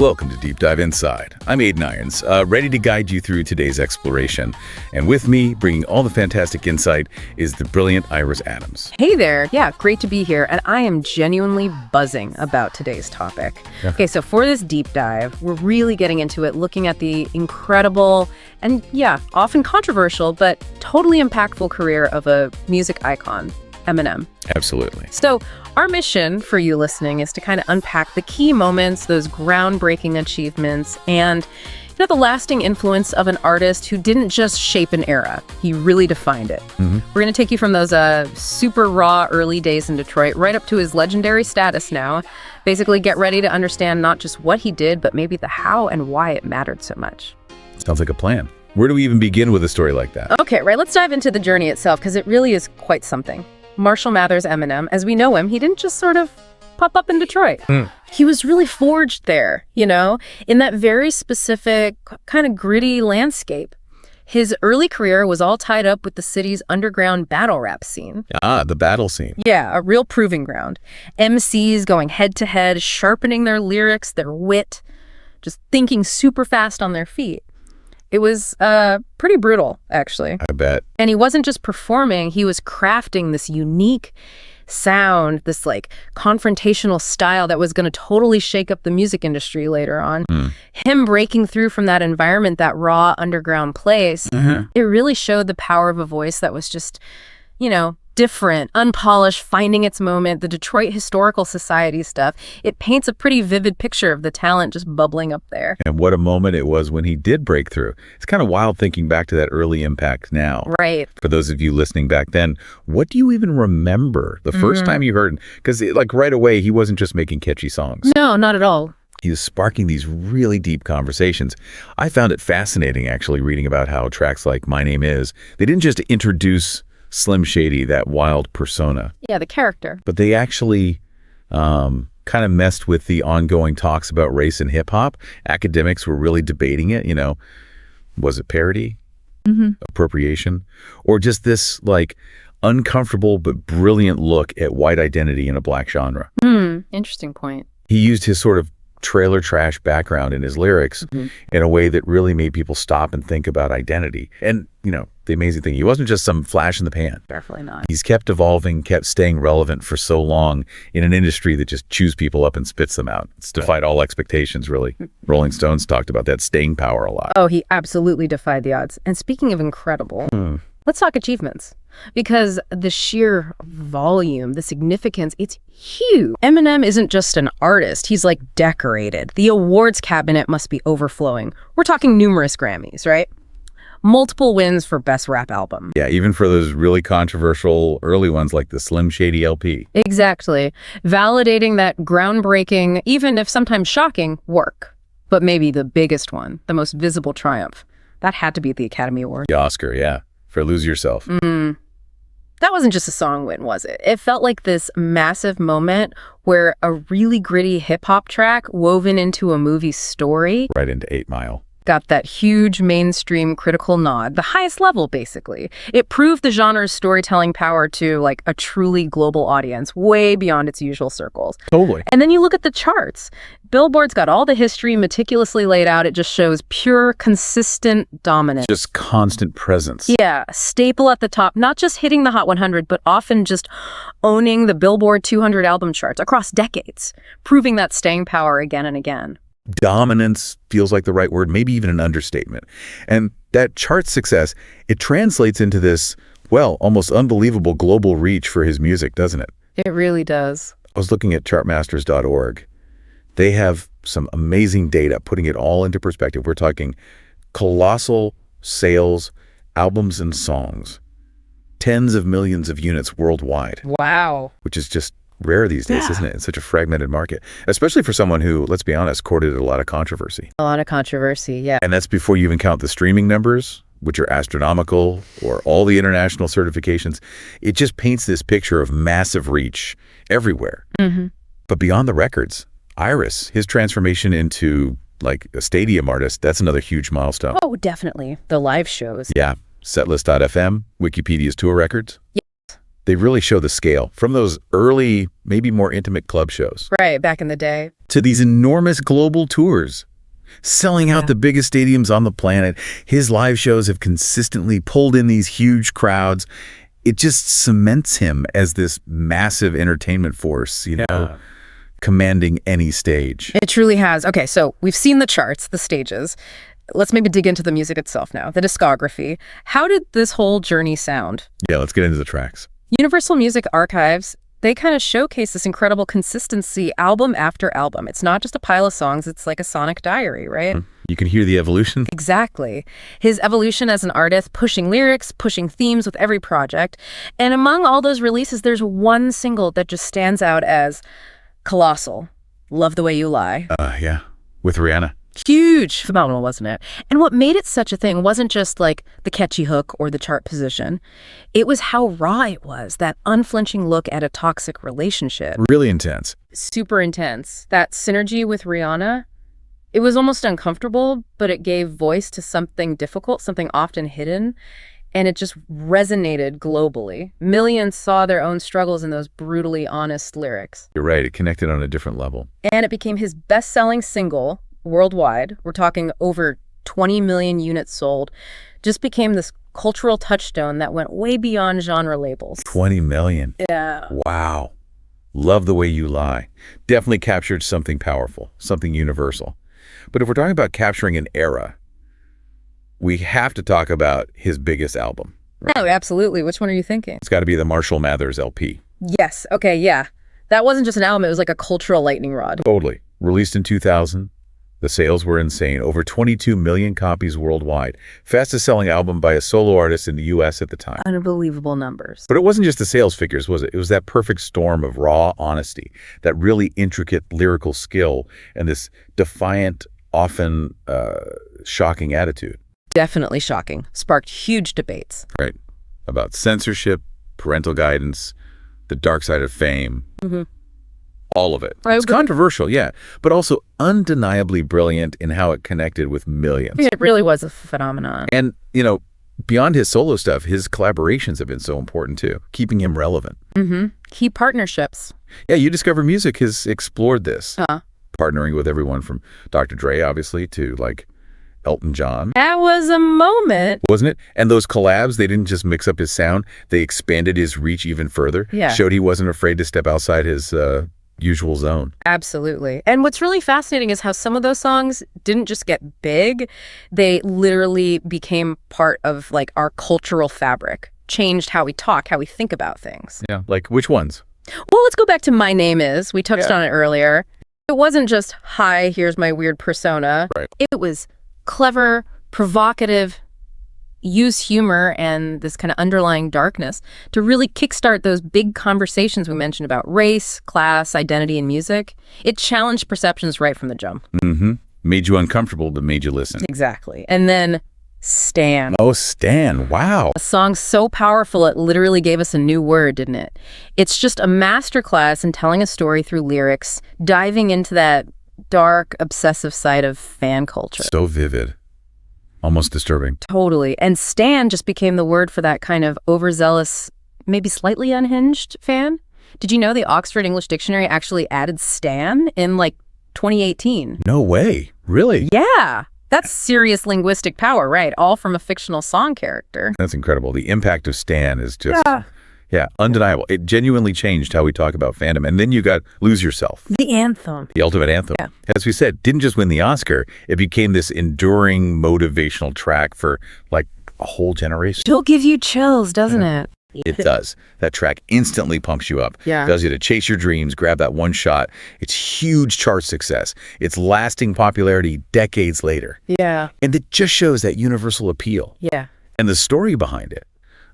Welcome to Deep Dive Inside. I'm Aiden Irons, ready to guide you through today's exploration. And with me, bringing all the fantastic insight, is the brilliant Iris Adams. Hey there. Yeah, great to be here. And I am genuinely buzzing about today's topic. Yeah. Okay, so for this deep dive, we're really getting into it, looking at the incredible and, often controversial, but totally impactful career of a music icon, Eminem. Absolutely. So our mission for you listening is to kind of unpack the key moments, those groundbreaking achievements, and the lasting influence of an artist who didn't just shape an era. He really defined it. We're going to take you from those super raw early days in Detroit right up to his legendary status now. Basically, get ready to understand not just what he did, but maybe the how and why it mattered so much. Sounds like a plan. Where do we even begin with a story like that? Okay, right. Let's dive into the journey itself, because it really is quite something. Marshall Mathers Eminem, as we know him, he didn't just sort of pop up in Detroit. He was really forged there, in that very specific, kind of gritty landscape. His early career was all tied up with the city's underground battle rap scene. Ah, the battle scene. Yeah, a real proving ground. MCs going head to head, sharpening their lyrics, their wit, just thinking super fast on their feet. It was pretty brutal, actually. I bet. And he wasn't just performing, he was crafting this unique sound, this confrontational style that was going to totally shake up the music industry later on. Him breaking through from that environment, that raw underground place, it really showed the power of a voice that was just, different, unpolished, finding its moment, the Detroit Historical Society stuff. It paints a pretty vivid picture of the talent just bubbling up there. And what a moment it was when he did break through. It's kind of wild thinking back to that early impact now. Right. For those of you listening back then, what do you even remember the first time you heard him? Because right away, he wasn't just making catchy songs. No, not at all. He was sparking these really deep conversations. I found it fascinating, actually, reading about how tracks like My Name Is, they didn't just introduce Slim Shady, that wild persona. Yeah, the character. But they actually kind of messed with the ongoing talks about race and hip-hop. Academics were really debating it, Was it parody? Appropriation? Or just this, uncomfortable but brilliant look at white identity in a black genre? Interesting point. He used his sort of trailer trash background in his lyrics in a way that really made people stop and think about identity. And, the amazing thing, he wasn't just some flash in the pan. Definitely not. He's kept evolving, kept staying relevant for so long in an industry that just chews people up and spits them out. It's defied all expectations, really. Rolling Stones talked about that staying power a lot. Oh, he absolutely defied the odds. And speaking of incredible, let's talk achievements. Because the sheer volume, the significance, it's huge. Eminem isn't just an artist. He's decorated. The awards cabinet must be overflowing. We're talking numerous Grammys, right? Multiple wins for Best Rap Album. Yeah, even for those really controversial early ones like the Slim Shady LP. Exactly. Validating that groundbreaking, even if sometimes shocking, work. But maybe the biggest one, the most visible triumph, that had to be the Academy Award. The Oscar, yeah, for Lose Yourself. That wasn't just a song win, was it? It felt like this massive moment where a really gritty hip-hop track woven into a movie story. Right into 8 Mile. Got that huge mainstream critical nod, the highest level, basically. It proved the genre's storytelling power to a truly global audience, way beyond its usual circles. Totally. And then you look at the charts. Billboard's got all the history meticulously laid out. It just shows pure, consistent dominance. Just constant presence. Yeah, a staple at the top, not just hitting the Hot 100, but often just owning the Billboard 200 album charts across decades, proving that staying power again and again. Dominance feels like the right word, maybe even an understatement. And that chart success, it translates into this, almost unbelievable global reach for his music, doesn't it? It really does. I was looking at chartmasters.org. They have some amazing data, putting it all into perspective. We're talking colossal sales, albums and songs, tens of millions of units worldwide. Wow. Which is just rare these days, isn't it? It's such a fragmented market, especially for someone who, let's be honest, courted a lot of controversy. A lot of controversy, yeah. And that's before you even count the streaming numbers, which are astronomical, or all the international certifications. It just paints this picture of massive reach everywhere. But beyond the records, Iris, his transformation into a stadium artist, that's another huge milestone. Oh, definitely. The live shows. Yeah. Setlist.fm, Wikipedia's tour records. They really show the scale from those early, maybe more intimate club shows. Right, back in the day. to these enormous global tours, selling out the biggest stadiums on the planet. His live shows have consistently pulled in these huge crowds. It just cements him as this massive entertainment force, commanding any stage. It truly has. Okay, so we've seen the charts, the stages. Let's maybe dig into the music itself now, the discography. How did this whole journey sound? Yeah, let's get into the tracks. Universal Music Archives, they kind of showcase this incredible consistency album after album. It's not just a pile of songs, it's like a sonic diary, right? You can hear the evolution. Exactly. His evolution as an artist, pushing lyrics, pushing themes with every project. And among all those releases, there's one single that just stands out as colossal. Love the Way You Lie. Yeah, with Rihanna. Huge. Phenomenal, wasn't it? And what made it such a thing wasn't just like the catchy hook or the chart position. It was how raw it was, that unflinching look at a toxic relationship. Really intense. Super intense. That synergy with Rihanna, it was almost uncomfortable, but it gave voice to something difficult, something often hidden, and it just resonated globally. Millions saw their own struggles in those brutally honest lyrics. You're right. It connected on a different level. And it became his best-selling single worldwide. We're talking over 20 million units sold. Just became this cultural touchstone that went way beyond genre labels. 20 million. Yeah. Wow. Love the Way You Lie. Definitely captured something powerful, something universal. But if we're talking about capturing an era, we have to talk about his biggest album. Right? Oh, absolutely. Which one are you thinking? It's got to be the Marshall Mathers LP. Yes. Okay, yeah. That wasn't just an album. It was like a cultural lightning rod. Totally. Released in 2000. The sales were insane. Over 22 million copies worldwide. Fastest selling album by a solo artist in the U.S. at the time. Unbelievable numbers. But it wasn't just the sales figures, was it? It was that perfect storm of raw honesty, that really intricate lyrical skill, and this defiant, often shocking attitude. Definitely shocking. Sparked huge debates. Right. About censorship, parental guidance, the dark side of fame. All of it. It's controversial, yeah, but also undeniably brilliant in how it connected with millions. It really was a phenomenon. And, beyond his solo stuff, his collaborations have been so important too, keeping him relevant. Key partnerships. Yeah, You Discover Music has explored this, partnering with everyone from DrDre, obviously, to Elton John. That was a moment. Wasn't it? And those collabs, they didn't just mix up his sound, they expanded his reach even further. Yeah. Showed he wasn't afraid to step outside his usual zone. Absolutely. And what's really fascinating is how some of those songs didn't just get big, they literally became part of our cultural fabric, changed how we talk, how we think about things. Yeah. Like which ones? Well, let's go back to My Name Is. We touched on it earlier. It wasn't just, hi, here's my weird persona. Right. It was clever, provocative, use humor and this kind of underlying darkness to really kickstart those big conversations we mentioned about race, class, identity, and music. It challenged perceptions right from the jump. Made you uncomfortable, but made you listen. Exactly. And then Stan. Oh, Stan. Wow. A song so powerful it literally gave us a new word, didn't it? It's just a masterclass in telling a story through lyrics, diving into that dark, obsessive side of fan culture. So vivid. Almost disturbing. Totally. And Stan just became the word for that kind of overzealous, maybe slightly unhinged fan. Did you know the Oxford English Dictionary actually added Stan in 2018? No way. Really? Yeah. That's serious linguistic power, right? All from a fictional song character. That's incredible. The impact of Stan is just... Yeah, undeniable. It genuinely changed how we talk about fandom. And then you got Lose Yourself. The anthem. The ultimate anthem. Yeah. As we said, didn't just win the Oscar. It became this enduring motivational track for a whole generation. It'll give you chills, doesn't it? It does. That track instantly pumps you up. Yeah. Tells you to chase your dreams, grab that one shot. It's huge chart success. It's lasting popularity decades later. Yeah. And it just shows that universal appeal. Yeah. And the story behind it.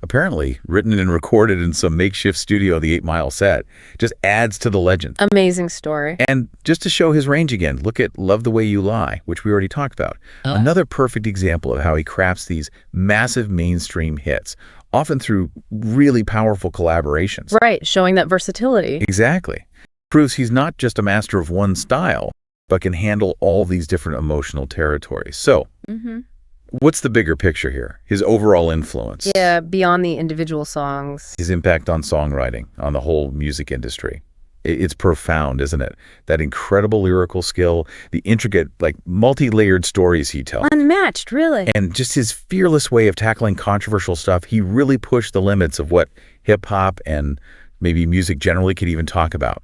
Apparently, written and recorded in some makeshift studio, the 8 Mile set, just adds to the legend. Amazing story. And just to show his range again, look at Love the Way You Lie, which we already talked about. Another perfect example of how he crafts these massive mainstream hits, often through really powerful collaborations. Right, showing that versatility. Exactly. Proves he's not just a master of one style, but can handle all these different emotional territories. So, what's the bigger picture here? His overall influence. Yeah, beyond the individual songs. His impact on songwriting, on the whole music industry. It's profound, isn't it? That incredible lyrical skill, the intricate, like, multi-layered stories he tells. Unmatched, really. And just his fearless way of tackling controversial stuff. He really pushed the limits of what hip-hop and maybe music generally could even talk about.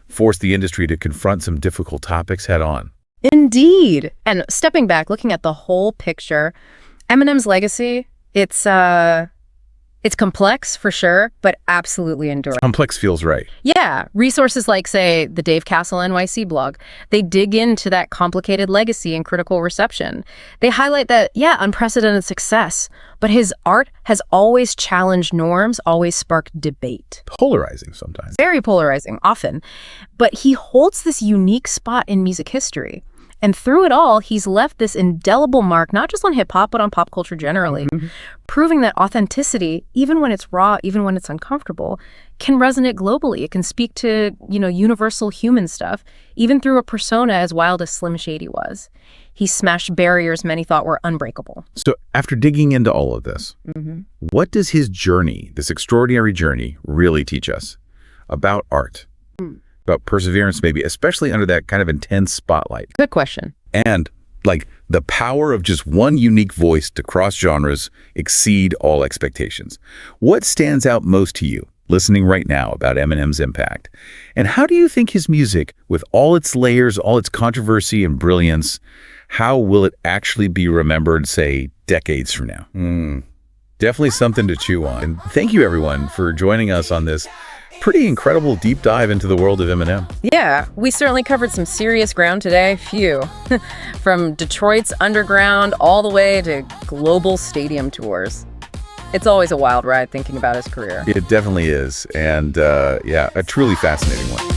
Forced the industry to confront some difficult topics head on. Indeed. And stepping back, looking at the whole picture, Eminem's legacy, it's complex for sure, but absolutely enduring. Complex feels right. Yeah. Resources like, say, the Dave Castle NYC blog, they dig into that complicated legacy and critical reception. They highlight that, yeah, unprecedented success, but his art has always challenged norms, always sparked debate. Polarizing sometimes. Very polarizing, often. But he holds this unique spot in music history. And through it all, he's left this indelible mark, not just on hip-hop, but on pop culture generally, proving that authenticity, even when it's raw, even when it's uncomfortable, can resonate globally. It can speak to, universal human stuff, even through a persona as wild as Slim Shady was. He smashed barriers many thought were unbreakable. So after digging into all of this, what does his journey, this extraordinary journey, really teach us about art? About perseverance, maybe, especially under that kind of intense spotlight. Good question. And, like, the power of just one unique voice to cross genres exceed all expectations. What stands out most to you, listening right now, about Eminem's impact? And how do you think his music, with all its layers, all its controversy and brilliance, how will it actually be remembered, say, decades from now? Definitely something to chew on. And thank you, everyone, for joining us on this pretty incredible deep dive into the world of Eminem. Yeah, we certainly covered some serious ground today. Phew. From Detroit's underground all the way to global stadium tours. It's always a wild ride thinking about his career. It definitely is. And yeah, a truly fascinating one.